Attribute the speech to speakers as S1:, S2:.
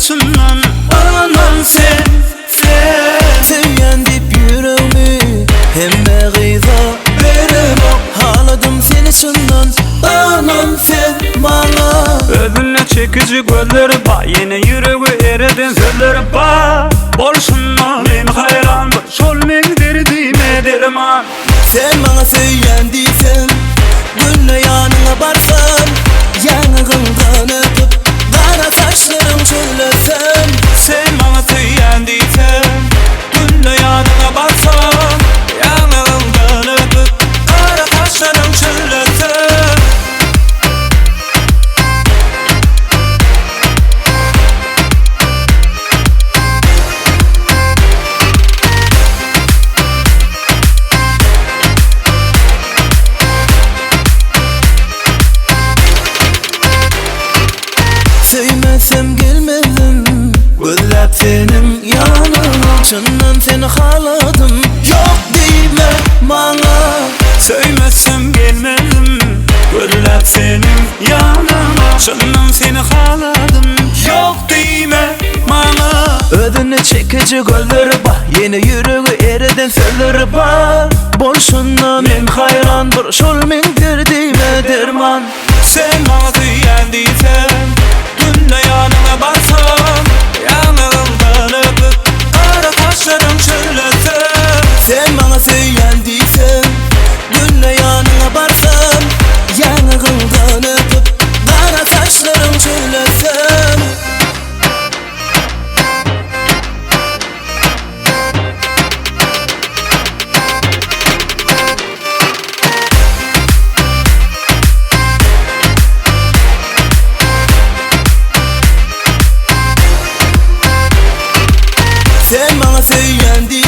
S1: bolsundan anan sen
S2: Sevyen dip yüreğimi hemme gıyza veremem. Haladım seni şundan anan sen bana.
S1: Ödünle çekici gözleri ba, yine yüreği ereden sözleri ba. Bolsundan men hayran, şol men derdime derman.
S2: Sen bana söyleyen değilsen, günle yanına barsam, yanağından öpüp kara saçlarım çöllesem.
S1: Sen bana söyleyen değilsen, günle yanına barsam, yanağından öpüp kara taşlarım çöllesem.
S2: Söymesem gelmedim, gözlep senin yanına. Çınnan seni haladım, yok deme bana.
S1: Söylemezsem gelmedim, gözlep senin yanıma. Şundan seni haladım, yok deme bana.
S2: Ödünü çekici gözleri var, yine yüreği eriden sözleri var. Bolsundan men hayran, bir şol men derdime derman.
S1: Sen bana söyleyen değilsen, günle yanına barsam, yanağından öpüp kara taşlarım çöllesem.
S2: Sen bana söyleyen değilsen, günle yanına barsam, yanağından öpüp kara taşlarım çöllesem. Sen bana söyleyen değilsen,